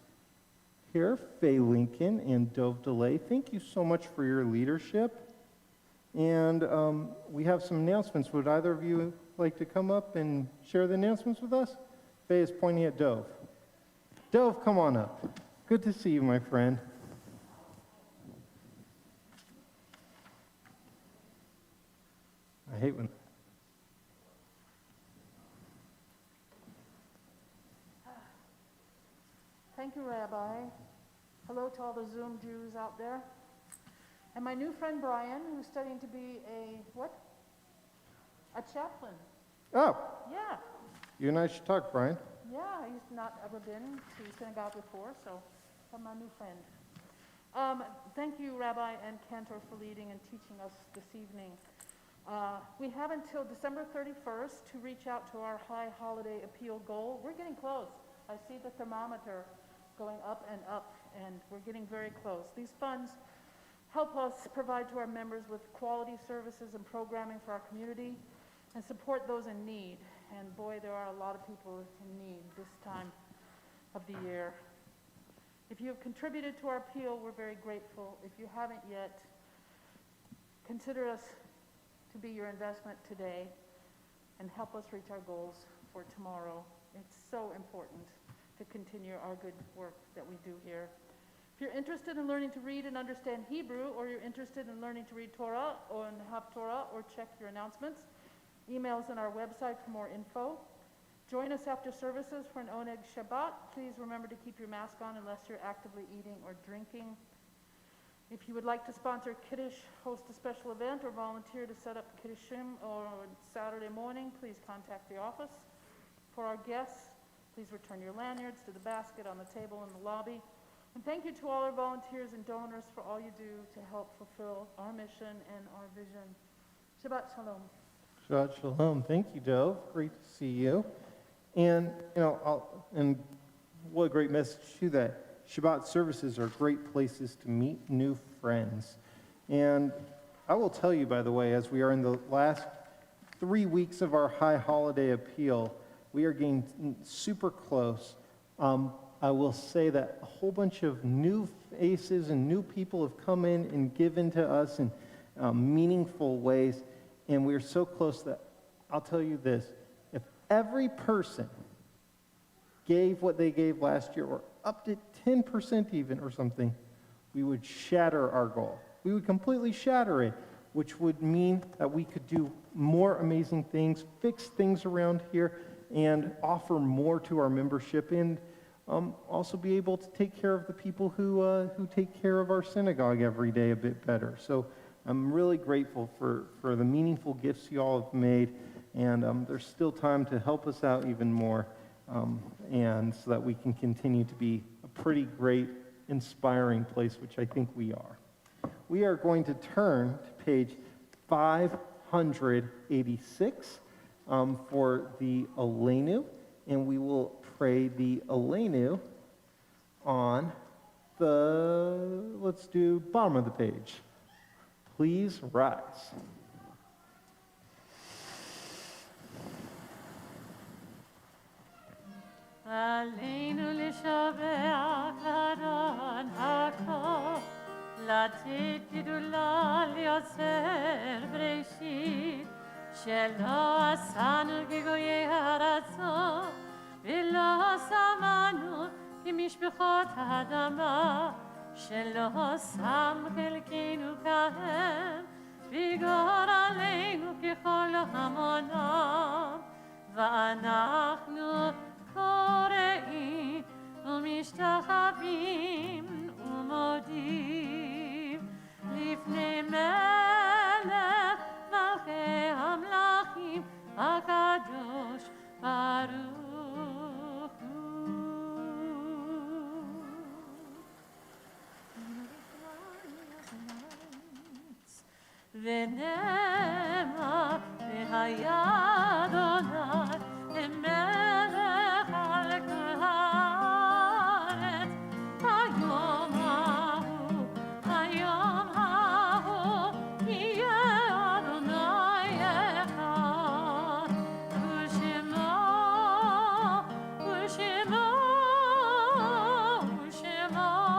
here, Faye Lincoln and Dove DeLay. Thank you so much for your leadership. And we have some announcements. Would either of you like to come up and share the announcements with us? Faye is pointing at Dove. Dove, come on up. Good to see you, my friend. I hate when... Thank you, Rabbi. Hello to all the Zoom Jews out there. And my new friend Brian, who's studying to be a chaplain. Oh, Yeah, you and I should talk, Brian. yeah, he's not ever been to synagogue before, so I'm my new friend. Thank you, Rabbi and Cantor, for leading and teaching us this evening. We have until December 31st to reach out to our high holiday appeal goal. We're getting close. I see the thermometer going up, and we're getting very close. These funds help us provide to our members with quality services and programming for our community and support those in need. And boy, there are a lot of people in need this time of the year. If you have contributed to our appeal, we're very grateful. If you haven't yet, consider us to be your investment today and help us reach our goals for tomorrow. It's so important to continue our good work that we do here. If you're interested in learning to read and understand Hebrew, or you're interested in learning to read Torah or have Torah, or check your announcements, emails on our website for more info. Join us after services for an Oneg Shabbat. Please remember to keep your mask on unless you're actively eating or drinking. If you would like to sponsor Kiddush, host a special event, or volunteer to set up Kiddushim on Saturday morning, please contact the office. For our guests, please return your lanyards to the basket on the table in the lobby. And thank you to all our volunteers and donors for all you do to help fulfill our mission and our vision. Shabbat Shalom. Shabbat Shalom. Thank you, Dove. Great to see you. And, and what a great message too, that Shabbat services are great places to meet new friends. And I will tell you, by the way, as we are in the last 3 weeks of our high holiday appeal, we are getting super close. I will say that a whole bunch of new faces and new people have come in and given to us in meaningful ways. And we're so close that I'll tell you this. If every person gave what they gave last year, or up to 10% even or something, we would shatter our goal. We would completely shatter it, which would mean that we could do more amazing things, fix things around here, and offer more to our membership, and also be able to take care of the people who take care of our synagogue every day a bit better. So I'm really grateful for the meaningful gifts you all have made, and there's still time to help us out even more, and so that we can continue to be a pretty great, inspiring place, which I think we are. We are going to turn to page 586 for the Aleinu, and we will pray the Aleinu on the, let's do bottom of the page. Please rise. עלינו לשבח אדון הכל, לתת גדולה ליוצר בראשית, שלא עשנו כגויי ארצות, ולא שמנו כמשפחות האדמה, שלא שם חלקנו כהם, וגורלנו ככל המונם, ואנחנו קוראים ומשתחווים ומודים לפני מלך מלכי המלכים הקדוש ברוך הוא. ונאמר והיה אדוני למלך על כל הארץ היום ההוא יהיה אדוני אחד ושמו אחד.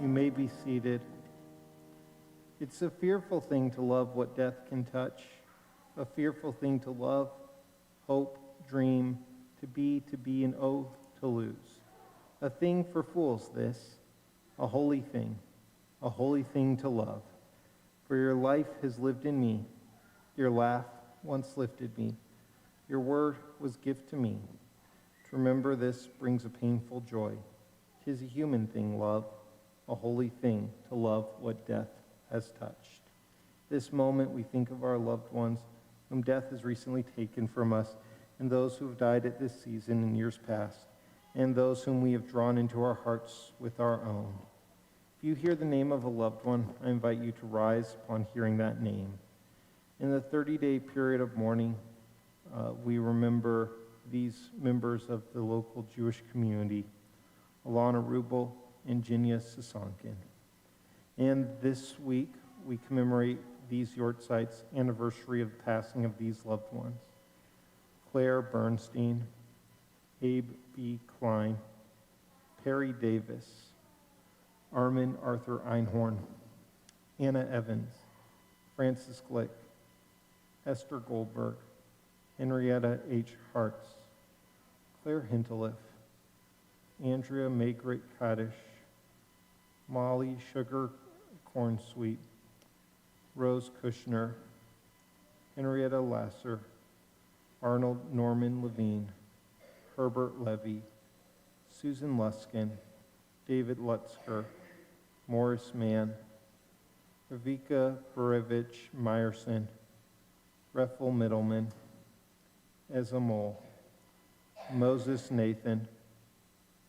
You may be seated. It's a fearful thing to love what death can touch, a fearful thing to love, hope, dream, to be, and oh, to lose. A thing for fools this, a holy thing to love. For your life has lived in me, your laugh once lifted me, your word was gift to me. To remember this brings a painful joy. 'Tis a human thing, love, a holy thing to love what death has touched. This moment we think of our loved ones whom death has recently taken from us, and those who have died at this season in years past, and those whom we have drawn into our hearts with our own. If you hear the name of a loved one, I invite you to rise upon hearing that name. In the 30-day period of mourning, we remember these members of the local Jewish community, Alana Rubel and Jinya Sasankin. And this week, we commemorate these Yortzites' anniversary of the passing of these loved ones. Claire Bernstein, Abe B. Klein, Perry Davis, Armin Arthur Einhorn, Anna Evans, Francis Glick, Esther Goldberg, Henrietta H. Hartz, Claire Hinteliffe, Andrea Maigret Kaddish, Molly Sugar Corn Sweet, Rose Kushner, Henrietta Lasser, Arnold Norman Levine, Herbert Levy, Susan Luskin, David Lutzker, Morris Mann, Ravika Borevich Meyerson, Reffel Middleman, Eza Mole, Moses Nathan,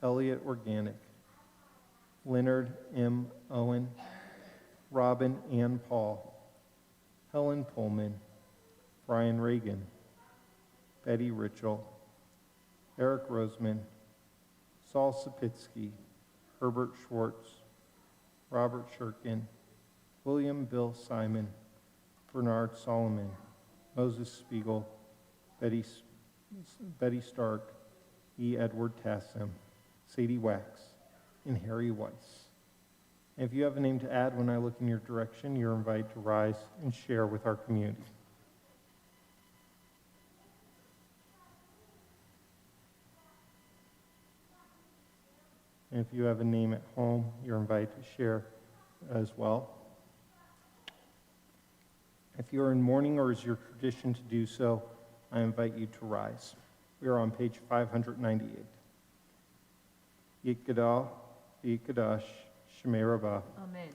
Elliot Organic, Leonard M. Owen, Robin Ann Paul, Helen Pullman, Brian Reagan, Betty Ritchell, Eric Roseman, Saul Sapitsky, Herbert Schwartz, Robert Shurkin, William Bill Simon, Bernard Solomon, Moses Spiegel, Betty Stark, E. Edward Tassim, Sadie Wax, and Harry Weiss. And if you have a name to add when I look in your direction, you're invited to rise and share with our community. And if you have a name at home, you're invited to share as well. If you're in mourning or is your tradition to do so, I invite you to rise. We are on page 598. Yikadal, Yikadash, Shemei Rabbah. Amen.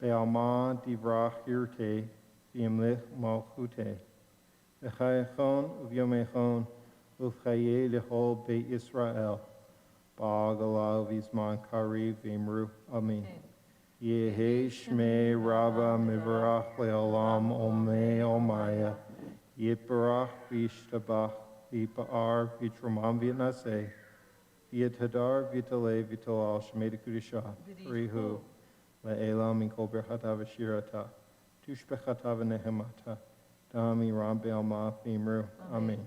Be'alma divrach yirte, v'yimlich malchute. V'chayachon uvyomechon, uvchaye lechol Beit Yisrael. Ba'agala v'zman kariv v'imru. Amen. Yehe Shmei Rabbah mivarach le'olam omei omaya. Yitbarach v'yishtabach v'yipa'ar v'yitramam v'yitnaseh. V'yitadar v'yitaleh v'yitalal Shmei Dekudisha. Rihu. Le'elam min kol berchata v'shirata. Tushbechata v'nehemata. Dami ram be'alma v'imru. Amen.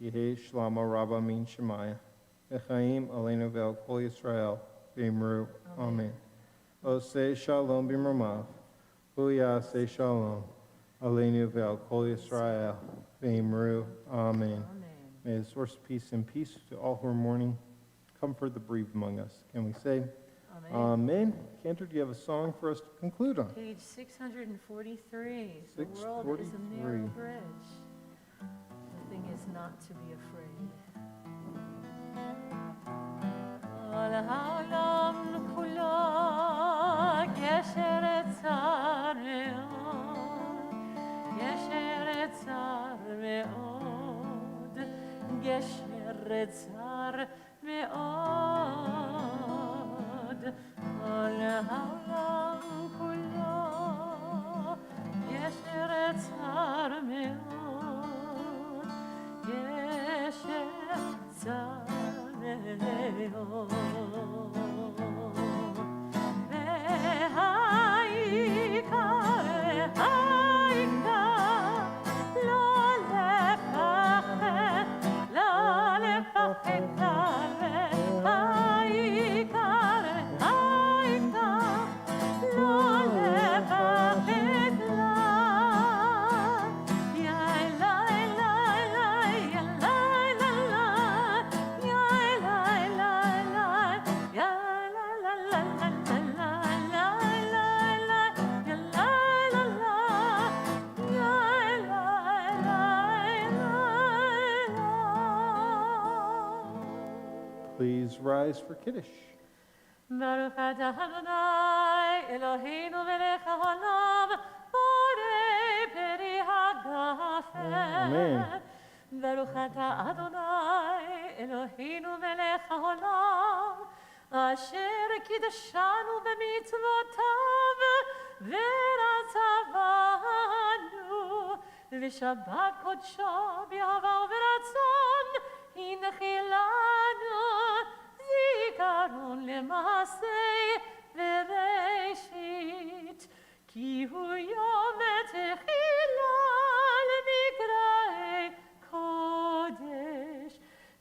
Yehe Shlama Rabbah min Shemaya. V'chaim aleinu ve'al kol Yisrael v'imru. Amen. Oseh shalom b'mramav. Huyaseh shalom. Aleinu ve'al kol Yisrael v'imru. Amen. Amen. May the source of peace and peace to all who are mourning comfort the bereaved among us. Can we say Amen. amen? Cantor, do you have a song for us to conclude on? Page 643. The world is a narrow 643. bridge. The thing is not to be afraid. العالم كله גשר צר מאוד, גשר צר מאוד, גשר צר מאוד. כל העולם כולו גשר צר מאוד, גשר צר מאוד. Please rise for Kiddush. ברוך אתה אדוני אלוהינו מלך העולם בורא פרי הגפן. Amen. ברוך אתה אדוני אלוהינו מלך העולם אשר קידשנו במצוותיו ורצבנו ושבת קודשו באהבה וברצון הנחילנו זיכרון למעשה וראשית כי הוא יום תחילה למקראי קודש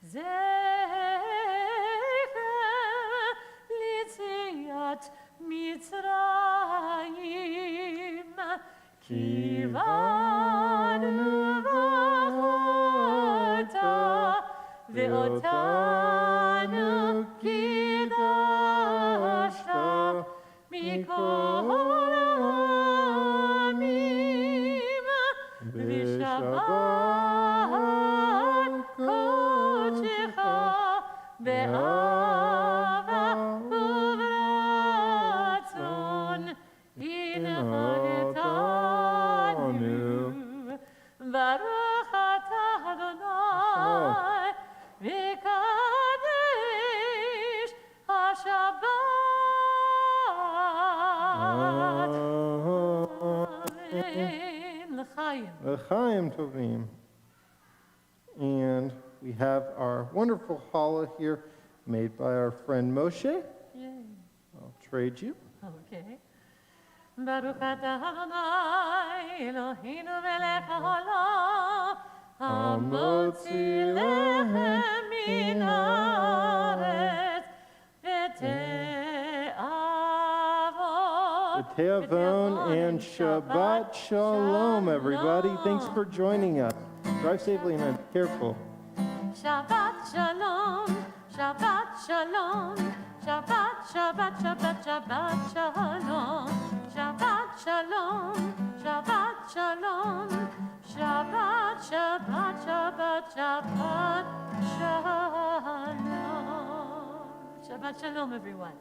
זכר ליציאת מצרים כי באנו ואתה ואותנו קידשת מכל העמים ושבת קודשך באהבה וברצון הנחלתנו ברוך אתה אדוני וקדש השבת Amen. L'chaim. L'chaim tovim. And we have our wonderful challah here made by our friend Moshe. Yay. I'll trade you. Okay. Baruch atah Adonai Eloheinu melech haolam hamotzi lechem min haaretz v'te'avon Te'avon and Shabbat Shalom, everybody. Thanks for joining us. Drive safely and be careful. Shabbat Shalom, Shabbat Shalom, Shabbat, Shabbat, Shabbat, Shabbat Shalom, Shabbat Shalom, Shabbat Shalom, Shabbat, Shabbat, Shabbat, Shabbat Shalom. Shabbat Shalom, everyone.